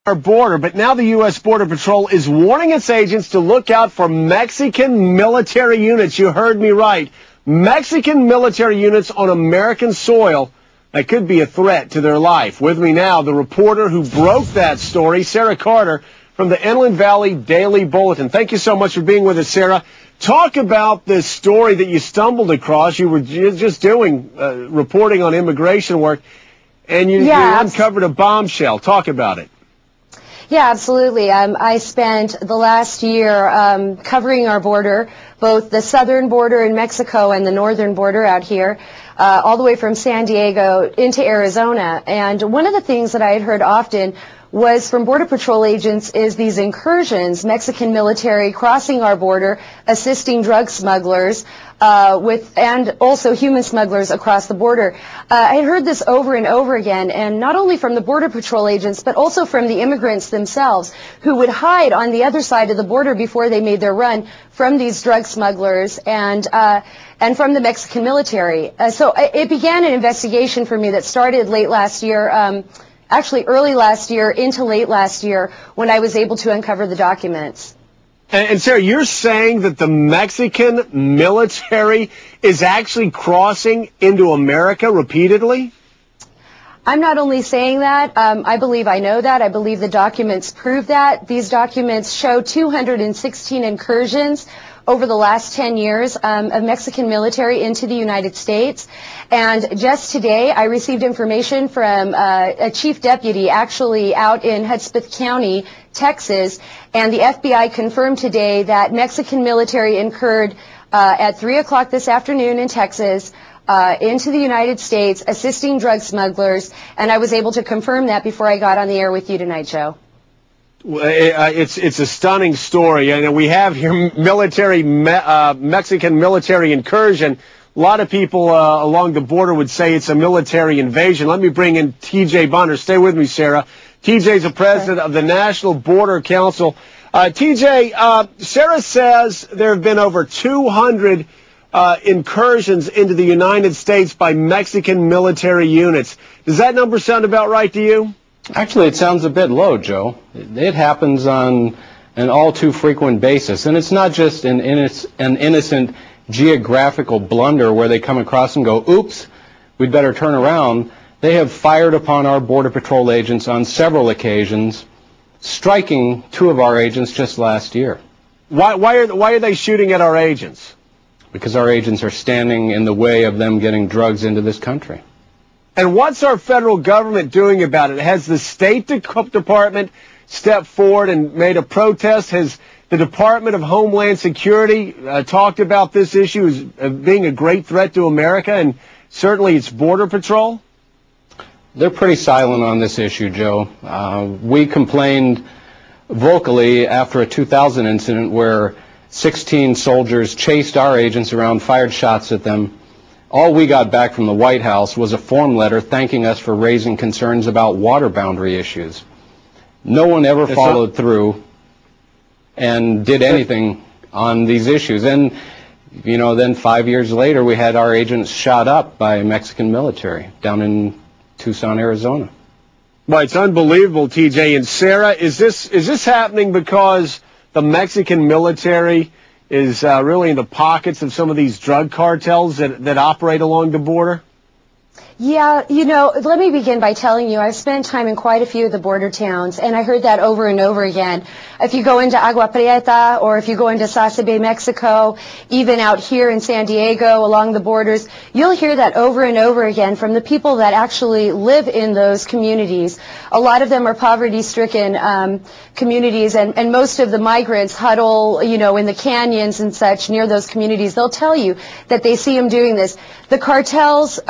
our border, but now the U.S. Border Patrol is warning its agents to look out for Mexican military units. You heard me right. Mexican military units on American soil that could be a threat to their life. With me now, the reporter who broke that story, Sarah Carter, from the Inland Valley Daily Bulletin. Thank you so much for being with us, Sarah. Talk about this story that you stumbled across. You were just doing reporting on immigration work, and you uncovered a bombshell. Talk about it. Yeah, absolutely. I spent the last year covering our border, both the southern border in Mexico and the northern border out here, all the way from San Diego into Arizona. And one of the things that I had heard often was from Border Patrol agents is these incursions, Mexican military crossing our border, assisting drug smugglers, and also human smugglers across the border. I had heard this over and over again, and not only from the Border Patrol agents, but also from the immigrants themselves, who would hide on the other side of the border before they made their run from these drug smugglers and from the Mexican military. So it began an investigation for me that started late last year, actually early last year into late last year, when I was able to uncover the documents. And Sarah, you're saying that the Mexican military is actually crossing into America repeatedly? I'm not only saying that. I believe I know that. I believe the documents prove that. These documents show 216 incursions over the last 10 years of Mexican military into the United States. And just today, I received information from a chief deputy actually out in Hudspeth County, Texas, and the FBI confirmed today that Mexican military incurred at 3 o'clock this afternoon in Texas into the United States, assisting drug smugglers, and I was able to confirm that before I got on the air with you tonight, Joe. It's a stunning story, and we have here Mexican military incursion. A lot of people along the border would say it's a military invasion. Let me bring in T.J. Bunner. Stay with me, Sarah. T.J. is the president of the National Border Council. T.J., Sarah says there have been over 200 incursions into the United States by Mexican military units. Does that number sound about right to you? Actually, it sounds a bit low, Joe. It happens on an all too frequent basis, and it's not just an innocent geographical blunder where they come across and go, oops, we'd better turn around. They have fired upon our Border Patrol agents on several occasions, striking 2 of our agents just last year. Why are they shooting at our agents? Because our agents are standing in the way of them getting drugs into this country. And what's our federal government doing about it? Has the State Department stepped forward and made a protest? Has the Department of Homeland Security talked about this issue as being a great threat to America and certainly its Border Patrol? They're pretty silent on this issue, Joe. We complained vocally after a 2000 incident where 16 soldiers chased our agents around, fired shots at them. All we got back from the White House was a form letter thanking us for raising concerns about water boundary issues. No one ever followed through and did anything on these issues. And, you know, then 5 years later, we had our agents shot up by Mexican military down in Tucson, Arizona. Well, it's unbelievable, TJ. And Sarah, is this happening because the Mexican military is really in the pockets of some of these drug cartels that operate along the border? Yeah, you know, let me begin by telling you, I've spent time in quite a few of the border towns, and I heard that over and over again. If you go into Agua Prieta, or if you go into Sasabe, Mexico, even out here in San Diego along the borders, you'll hear that over and over again from the people that actually live in those communities. A lot of them are poverty-stricken communities, and most of the migrants huddle, you know, in the canyons and such near those communities. They'll tell you that they see them doing this. The cartels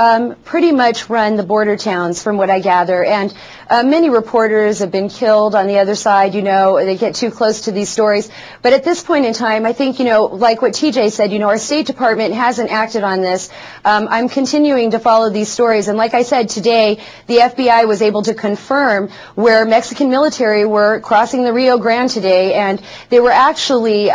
pretty much run the border towns, from what I gather, and many reporters have been killed on the other side. You know, they get too close to these stories. But at this point in time, I think, you know, like what TJ said, you know, our State Department hasn't acted on this. I'm continuing to follow these stories, and like I said, today the FBI was able to confirm where Mexican military were crossing the Rio Grande today, and they were actually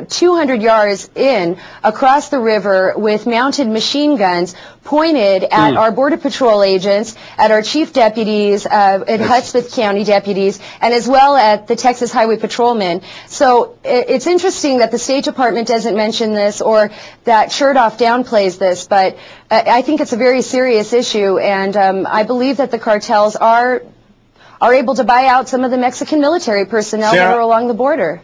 200 yards in across the river with mounted machine guns pointed at our Border Patrol agents, at our chief deputies, at Hudspeth County deputies, and as well at the Texas Highway Patrolmen. So it's interesting that the State Department doesn't mention this or that Chertoff downplays this, but I think it's a very serious issue, and I believe that the cartels are able to buy out some of the Mexican military personnel that are along the border.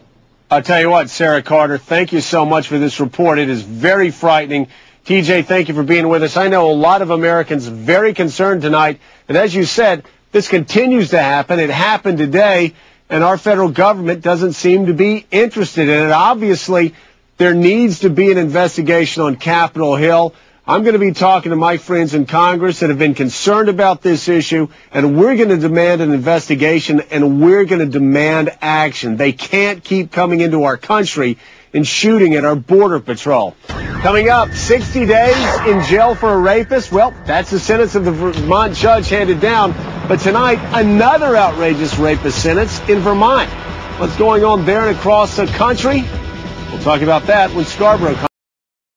I'll tell you what, Sarah Carter, thank you so much for this report. It is very frightening. TJ, thank you for being with us. I know a lot of Americans very concerned tonight. And as you said, this continues to happen. It happened today, and our federal government doesn't seem to be interested in it. Obviously, there needs to be an investigation on Capitol Hill. I'm going to be talking to my friends in Congress that have been concerned about this issue, and we're going to demand an investigation, and we're going to demand action. They can't keep coming into our country and shooting at our Border Patrol. Coming up, 60 days in jail for a rapist. Well, that's the sentence of the Vermont judge handed down. But tonight, another outrageous rapist sentence in Vermont. What's going on there and across the country? We'll talk about that when Scarborough comes.